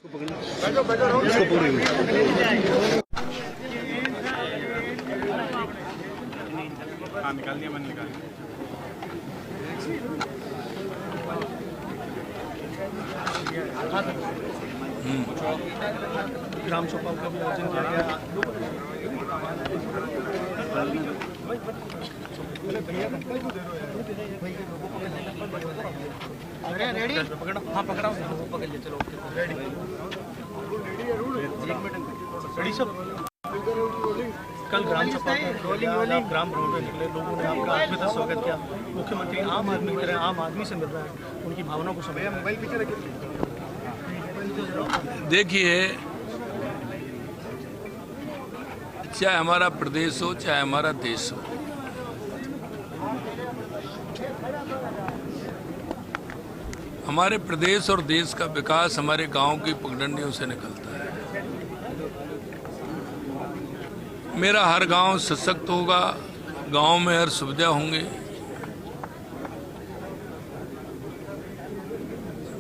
इसको पकड़िए। हाँ निकाल दिया, मैंने निकाल दिया। ग्राम चौपाल का भी आयोजन किया गया। रेडी? पकड़ा? हाँ पकड़ा। पकड़ लिया, चलो रेडी। रेडी सब? कल ग्राम सभा ग्राम भ्रमण में निकले लोगों ने आपका आत्मीयता स्वागत किया। मुख्यमंत्री आम आदमी की तरह आम आदमी से मिल रहा है, उनकी भावनाओं को समझ। मोबाइल पीछे रखिए। देखिए, चाहे हमारा प्रदेश हो चाहे हमारा देश हो, हमारे प्रदेश और देश का विकास हमारे गांव की पगडंडियों से निकलता है। मेरा हर गांव सशक्त होगा, गांव में हर सुविधा होंगे,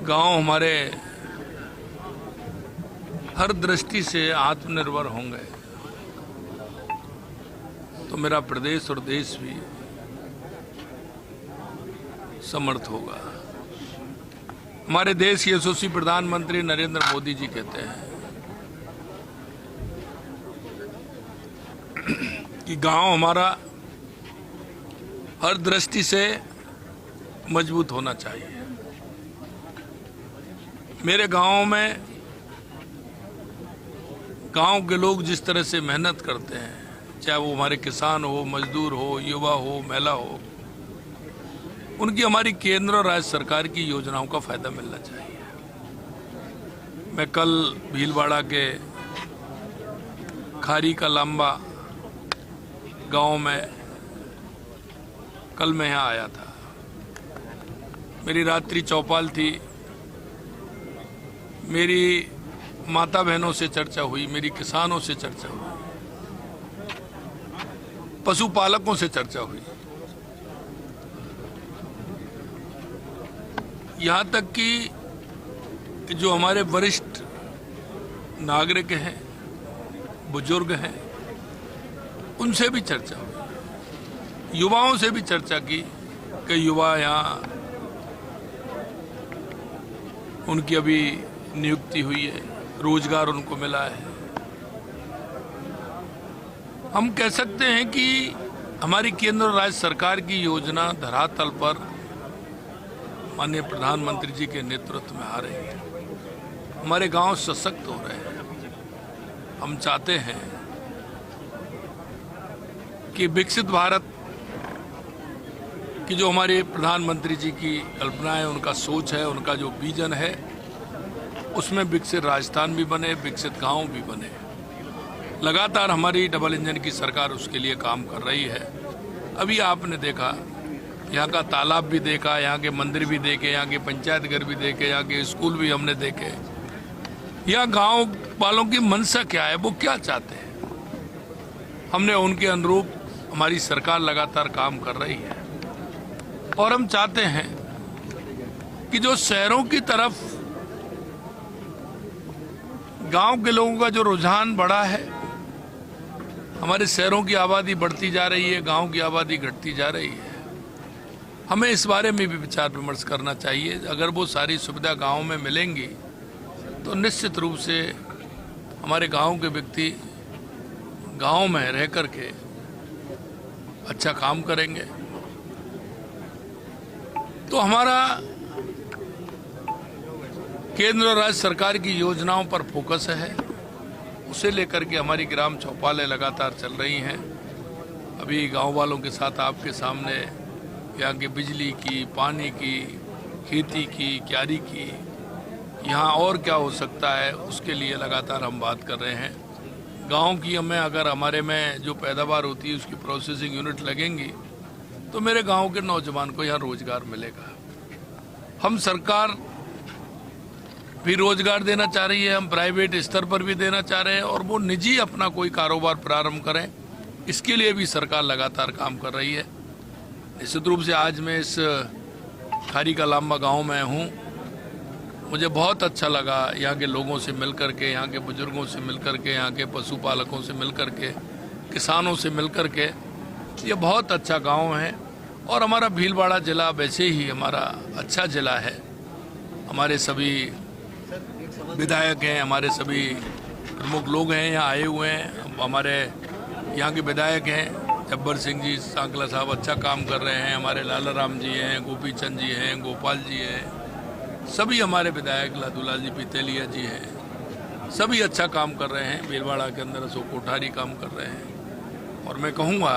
गांव हमारे हर दृष्टि से आत्मनिर्भर होंगे, तो मेरा प्रदेश और देश भी समर्थ होगा। हमारे देश के यशस्वी प्रधानमंत्री नरेंद्र मोदी जी कहते हैं कि गांव हमारा हर दृष्टि से मजबूत होना चाहिए। मेरे गांव में गांव के लोग जिस तरह से मेहनत करते हैं, चाहे वो हमारे किसान हो, मजदूर हो, युवा हो, महिला हो, उनकी हमारी केंद्र और राज्य सरकार की योजनाओं का फायदा मिलना चाहिए। मैं कल भीलवाड़ा के खारी का लांबा गांव में कल मैं यहाँ आया था। मेरी रात्रि चौपाल थी, मेरी माता बहनों से चर्चा हुई, मेरी किसानों से चर्चा हुई, पशुपालकों से चर्चा हुई, यहाँ तक कि जो हमारे वरिष्ठ नागरिक हैं, बुजुर्ग हैं, उनसे भी चर्चा हुई, युवाओं से भी चर्चा की कि युवा यहाँ उनकी अभी नियुक्ति हुई है, रोजगार उनको मिला है। हम कह सकते हैं कि हमारी केंद्र और राज्य सरकार की योजना धरातल पर माननीय प्रधानमंत्री जी के नेतृत्व में आ रही है। हमारे गांव सशक्त हो रहे हैं। हम चाहते हैं कि विकसित भारत की जो हमारे प्रधानमंत्री जी की कल्पना है, उनका सोच है, उनका जो विजन है, उसमें विकसित राजस्थान भी बने, विकसित गांव भी बने। लगातार हमारी डबल इंजन की सरकार उसके लिए काम कर रही है। अभी आपने देखा, यहाँ का तालाब भी देखा, यहाँ के मंदिर भी देखे, यहाँ के पंचायत घर भी देखे, यहाँ के स्कूल भी हमने देखे। यहाँ गांव वालों की मंशा क्या है, वो क्या चाहते हैं, हमने उनके अनुरूप हमारी सरकार लगातार काम कर रही है। और हम चाहते हैं कि जो शहरों की तरफ गांव के लोगों का जो रुझान बढ़ा है, हमारे शहरों की आबादी बढ़ती जा रही है, गांव की आबादी घटती जा रही है, हमें इस बारे में भी विचार विमर्श करना चाहिए। अगर वो सारी सुविधा गांव में मिलेंगी तो निश्चित रूप से हमारे गांव के व्यक्ति गांव में रह करके अच्छा काम करेंगे। तो हमारा केंद्र और राज्य सरकार की योजनाओं पर फोकस है, उसे लेकर के हमारी ग्राम चौपालें लगातार चल रही हैं। अभी गांव वालों के साथ आपके सामने यहाँ की बिजली की, पानी की, खेती की, क्यारी की, यहाँ और क्या हो सकता है, उसके लिए लगातार हम बात कर रहे हैं। गांव की हमें अगर हमारे में जो पैदावार होती है उसकी प्रोसेसिंग यूनिट लगेंगी तो मेरे गांव के नौजवान को यहाँ रोजगार मिलेगा। हम सरकार भी रोजगार देना चाह रही है, हम प्राइवेट स्तर पर भी देना चाह रहे हैं, और वो निजी अपना कोई कारोबार प्रारंभ करें, इसके लिए भी सरकार लगातार काम कर रही है। निश्चित रूप से आज मैं इस खारी का लांबा गांव में हूँ, मुझे बहुत अच्छा लगा यहाँ के लोगों से मिल कर के, यहाँ के बुजुर्गों से मिल कर के, यहाँ के पशुपालकों से मिल कर के, किसानों से मिल कर के। ये बहुत अच्छा गांव है और हमारा भीलवाड़ा जिला वैसे ही हमारा अच्छा जिला है। हमारे सभी विधायक हैं, हमारे सभी प्रमुख लोग हैं यहाँ आए हुए हैं। हमारे यहाँ के विधायक हैं जब्बर सिंह जी सांकला साहब अच्छा काम कर रहे हैं, हमारे लाला राम जी हैं, गोपी चंद जी हैं, गोपाल जी हैं, सभी हमारे विधायक लादूलाल जी पीतेलिया जी हैं, सभी अच्छा काम कर रहे हैं। भीलवाड़ा के अंदर अशोक कोठारी काम कर रहे हैं और मैं कहूँगा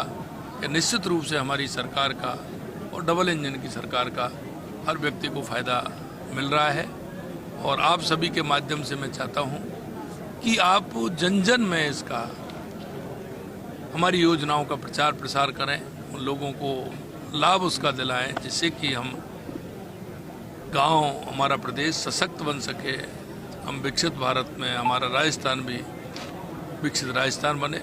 कि निश्चित रूप से हमारी सरकार का और डबल इंजन की सरकार का हर व्यक्ति को फ़ायदा मिल रहा है। और आप सभी के माध्यम से मैं चाहता हूँ कि आप जन जन में इसका हमारी योजनाओं का प्रचार प्रसार करें, उन लोगों को लाभ उसका दिलाएं, जिससे कि हम गांव, हमारा प्रदेश सशक्त बन सके, हम विकसित भारत में हमारा राजस्थान भी विकसित राजस्थान बने।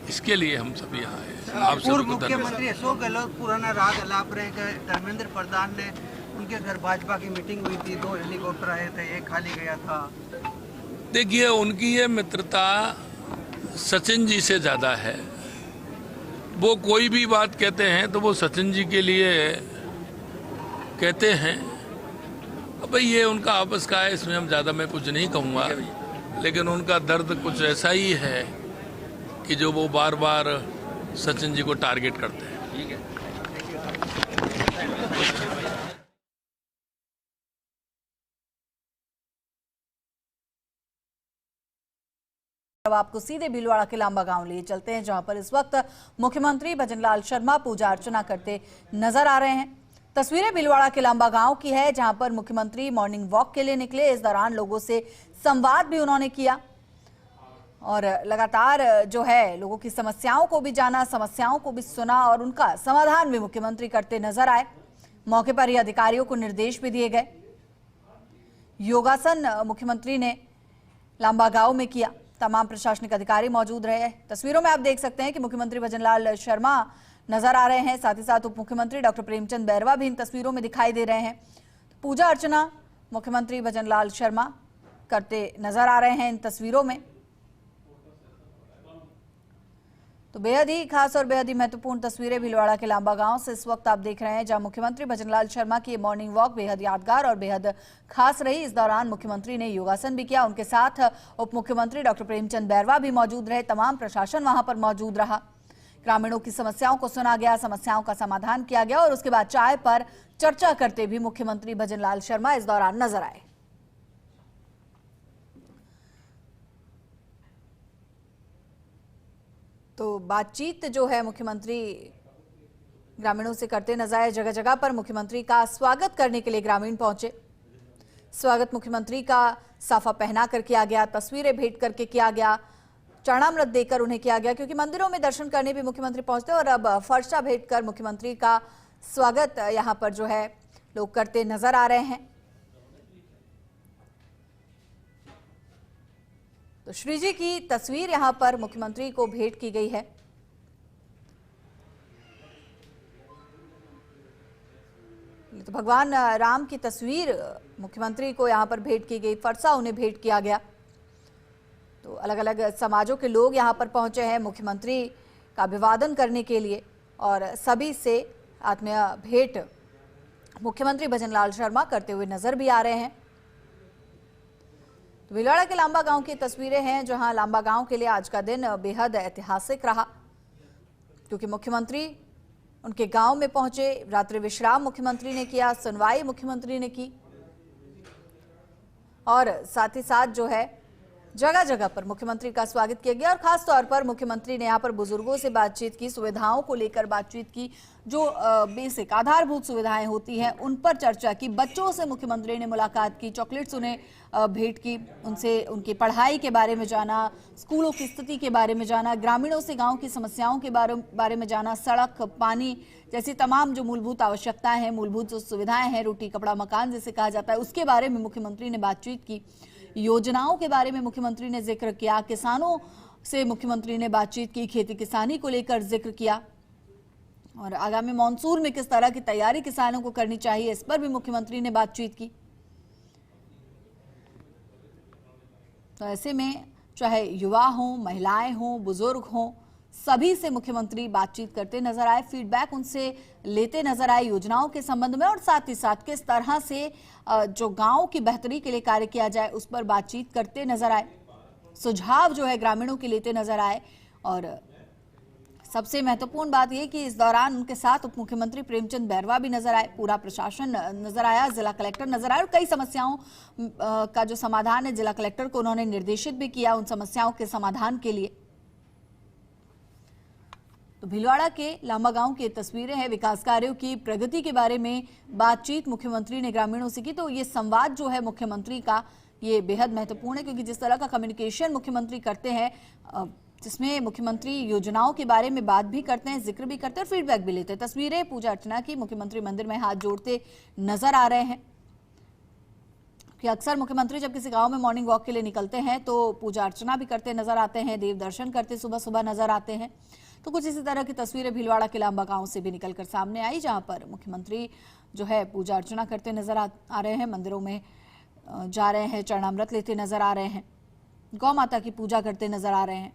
इसके लिए हम सभी यहाँ हैं। आप पूर्व सभी को मुख्यमंत्री अशोक गहलोत पुराना राग अलाप रहे कि धर्मेंद्र प्रधान ने उनके घर भाजपा की मीटिंग हुई थी, 2 हेलीकॉप्टर आए थे, एक खाली गया था। देखिए, उनकी ये मित्रता सचिन जी से ज़्यादा है। वो कोई भी बात कहते हैं तो वो सचिन जी के लिए कहते हैं। अब भाई ये उनका आपस का है, इसमें हम ज़्यादा मैं कुछ नहीं कहूँगा, लेकिन उनका दर्द कुछ ऐसा ही है कि जो वो बार बार सचिन जी को टारगेट करते हैं। ठीक है। अब आपको सीधे भीलवाड़ा के लांबा गांव लिए चलते हैं, जहां पर इस वक्त मुख्यमंत्री भजनलाल शर्मा पूजा अर्चना करते नजर आ रहे हैं। तस्वीरें भीलवाड़ा के लांबा गांव की है, जहां पर मुख्यमंत्री मॉर्निंग वॉक के लिए निकले। इस दौरान लोगों से संवाद भी उन्होंने किया और लगातार जो है लोगों की समस्याओं को भी जाना, समस्याओं को भी सुना और उनका समाधान भी मुख्यमंत्री करते नजर आए। मौके पर ही अधिकारियों को निर्देश भी दिए गए। योगासन मुख्यमंत्री ने लांबा गांव में किया। तमाम प्रशासनिक अधिकारी मौजूद रहे। तस्वीरों में आप देख सकते हैं कि मुख्यमंत्री भजनलाल शर्मा नजर आ रहे हैं, साथ ही साथ उप मुख्यमंत्री डॉक्टर प्रेमचंद बैरवा भी इन तस्वीरों में दिखाई दे रहे हैं। पूजा अर्चना मुख्यमंत्री भजनलाल शर्मा करते नजर आ रहे हैं इन तस्वीरों में। तो बेहद ही खास और बेहद ही महत्वपूर्ण तस्वीरें भीलवाड़ा के लांबा गांव से इस वक्त आप देख रहे हैं, जहां मुख्यमंत्री भजनलाल शर्मा की मॉर्निंग वॉक बेहद यादगार और बेहद खास रही। इस दौरान मुख्यमंत्री ने योगासन भी किया। उनके साथ उप मुख्यमंत्री डॉक्टर प्रेमचंद बैरवा भी मौजूद रहे। तमाम प्रशासन वहां पर मौजूद रहा। ग्रामीणों की समस्याओं को सुना गया, समस्याओं का समाधान किया गया और उसके बाद चाय पर चर्चा करते भी मुख्यमंत्री भजनलाल शर्मा इस दौरान नजर आए। तो बातचीत जो है मुख्यमंत्री ग्रामीणों से करते नजर आए। जगह जगह पर मुख्यमंत्री का स्वागत करने के लिए ग्रामीण पहुंचे। स्वागत मुख्यमंत्री का साफा पहना कर किया गया, तस्वीरें भेंट करके किया गया, चरणामृत देकर उन्हें किया गया, क्योंकि मंदिरों में दर्शन करने भी मुख्यमंत्री पहुंचते और अब फरसा भेंट कर मुख्यमंत्री का स्वागत यहां पर जो है लोग करते नजर आ रहे हैं। तो श्री जी की तस्वीर यहां पर मुख्यमंत्री को भेंट की गई है। तो भगवान राम की तस्वीर मुख्यमंत्री को यहां पर भेंट की गई, फरसा उन्हें भेंट किया गया। तो अलग अलग समाजों के लोग यहां पर पहुंचे हैं मुख्यमंत्री का अभिवादन करने के लिए और सभी से आत्मीय भेंट मुख्यमंत्री भजनलाल शर्मा करते हुए नजर भी आ रहे हैं। तो भीलवाड़ा के लांबा गांव की तस्वीरें हैं, जहां लांबा गांव के लिए आज का दिन बेहद ऐतिहासिक रहा, क्योंकि मुख्यमंत्री उनके गांव में पहुंचे। रात्रि विश्राम मुख्यमंत्री ने किया, सुनवाई मुख्यमंत्री ने की और साथ ही साथ जो है जगह जगह पर मुख्यमंत्री का स्वागत किया गया और खास तौर पर मुख्यमंत्री ने यहाँ पर बुजुर्गों से बातचीत की, सुविधाओं को लेकर बातचीत की, जो बेसिक आधारभूत सुविधाएं होती हैं उन पर चर्चा की। बच्चों से मुख्यमंत्री ने मुलाकात की, चॉकलेट्स उन्हें भेंट की, उनसे उनकी पढ़ाई के बारे में जाना, स्कूलों की स्थिति के बारे में जाना, ग्रामीणों से गाँव की समस्याओं के बारे में जाना, सड़क, पानी जैसी तमाम जो मूलभूत आवश्यकताएं हैं, मूलभूत जो सुविधाएं हैं, रोटी कपड़ा मकान जिसे कहा जाता है, उसके बारे में मुख्यमंत्री ने बातचीत की। योजनाओं के बारे में मुख्यमंत्री ने जिक्र किया, किसानों से मुख्यमंत्री ने बातचीत की, खेती किसानी को लेकर जिक्र किया और आगामी मॉनसून में किस तरह की तैयारी किसानों को करनी चाहिए, इस पर भी मुख्यमंत्री ने बातचीत की। तो ऐसे में चाहे युवा हों, महिलाएं हों, बुजुर्ग हों, सभी से मुख्यमंत्री बातचीत करते नजर आए, फीडबैक उनसे लेते नजर आए योजनाओं के संबंध में, और साथ ही साथ किस तरह से जो गांव की बेहतरी के लिए कार्य किया जाए उस पर बातचीत करते नजर आए, सुझाव जो है ग्रामीणों के लेते नजर आए। और सबसे महत्वपूर्ण बात यह कि इस दौरान उनके साथ उप मुख्यमंत्री प्रेमचंद बैरवा भी नजर आए, पूरा प्रशासन नजर आया, जिला कलेक्टर नजर आए, और कई समस्याओं का जो समाधान है जिला कलेक्टर को उन्होंने निर्देशित भी किया उन समस्याओं के समाधान के लिए। तो भीलवाड़ा के लांबा गांव की तस्वीरें हैं, विकास कार्यों की प्रगति के बारे में बातचीत मुख्यमंत्री ने ग्रामीणों से की। तो ये संवाद जो है मुख्यमंत्री का, ये बेहद महत्वपूर्ण है, क्योंकि जिस तरह का कम्युनिकेशन मुख्यमंत्री करते हैं, जिसमें मुख्यमंत्री योजनाओं के बारे में बात भी करते हैं, जिक्र भी करते हैं और फीडबैक भी लेते हैं। तस्वीरें पूजा अर्चना की, मुख्यमंत्री मंदिर में हाथ जोड़ते नजर आ रहे हैं कि अक्सर मुख्यमंत्री जब किसी गांव में मॉर्निंग वॉक के लिए निकलते हैं तो पूजा अर्चना भी करते नजर आते हैं, देव दर्शन करते सुबह सुबह नजर आते हैं। तो कुछ इसी तरह की तस्वीरें भीलवाड़ा के लांबा गांव से भी निकलकर सामने आई, जहां पर मुख्यमंत्री जो है पूजा अर्चना करते नजर आ रहे हैं, मंदिरों में जा रहे हैं, चरणामृत लेते नजर आ रहे हैं, गौ माता की पूजा करते नजर आ रहे हैं।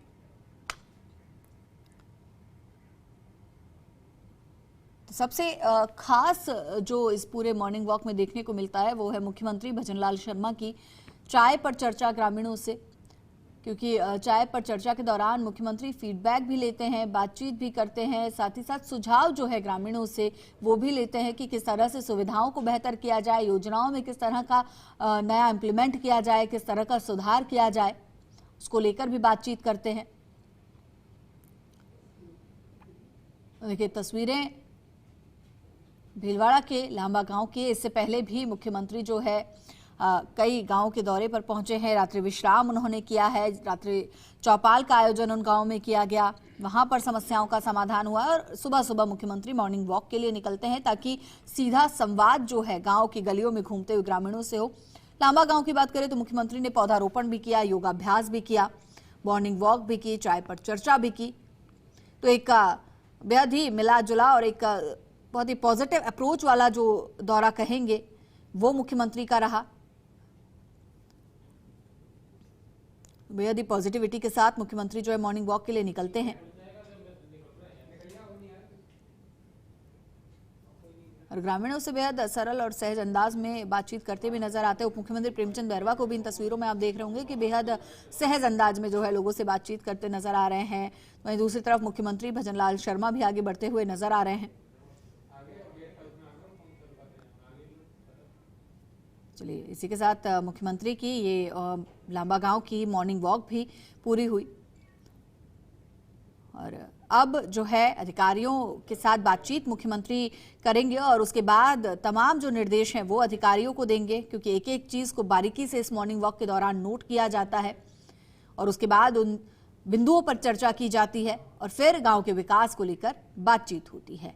तो सबसे खास जो इस पूरे मॉर्निंग वॉक में देखने को मिलता है वो है मुख्यमंत्री भजनलाल शर्मा की चाय पर चर्चा ग्रामीणों से, क्योंकि चाय पर चर्चा के दौरान मुख्यमंत्री फीडबैक भी लेते हैं, बातचीत भी करते हैं, साथ ही साथ सुझाव जो है ग्रामीणों से वो भी लेते हैं कि किस तरह से सुविधाओं को बेहतर किया जाए, योजनाओं में किस तरह का नया इम्प्लीमेंट किया जाए, किस तरह का सुधार किया जाए, उसको लेकर भी बातचीत करते हैं। देखिए तस्वीरें भीलवाड़ा के लांबा गांव के, इससे पहले भी मुख्यमंत्री जो है कई गांव के दौरे पर पहुंचे हैं, रात्रि विश्राम उन्होंने किया है, रात्रि चौपाल का आयोजन उन गांव में किया गया, वहां पर समस्याओं का समाधान हुआ और सुबह सुबह मुख्यमंत्री मॉर्निंग वॉक के लिए निकलते हैं ताकि सीधा संवाद जो है गांव की गलियों में घूमते हुए ग्रामीणों से हो। लांबा गांव की बात करें तो मुख्यमंत्री ने पौधारोपण भी किया, योगाभ्यास भी किया, मॉर्निंग वॉक भी की, चाय पर चर्चा भी की। तो एक बेहद ही मिला जुला और एक बहुत ही पॉजिटिव अप्रोच वाला जो दौरा कहेंगे वो मुख्यमंत्री का रहा। बेहद ही पॉजिटिविटी के साथ मुख्यमंत्री जो है मॉर्निंग वॉक के लिए निकलते हैं और ग्रामीणों से बेहद सरल और सहज अंदाज में बातचीत करते भी नजर आते हैं। उप मुख्यमंत्री प्रेमचंद बैरवा को भी इन तस्वीरों में आप देख रहे होंगे कि बेहद सहज अंदाज में जो है लोगों से बातचीत करते नजर आ रहे हैं। वहीं दूसरी तरफ मुख्यमंत्री भजनलाल शर्मा भी आगे बढ़ते हुए नजर आ रहे हैं। चलिए इसी के साथ मुख्यमंत्री की ये लांबा गांव की मॉर्निंग वॉक भी पूरी हुई और अब जो है अधिकारियों के साथ बातचीत मुख्यमंत्री करेंगे और उसके बाद तमाम जो निर्देश हैं वो अधिकारियों को देंगे, क्योंकि एक एक चीज को बारीकी से इस मॉर्निंग वॉक के दौरान नोट किया जाता है और उसके बाद उन बिंदुओं पर चर्चा की जाती है और फिर गांव के विकास को लेकर बातचीत होती है।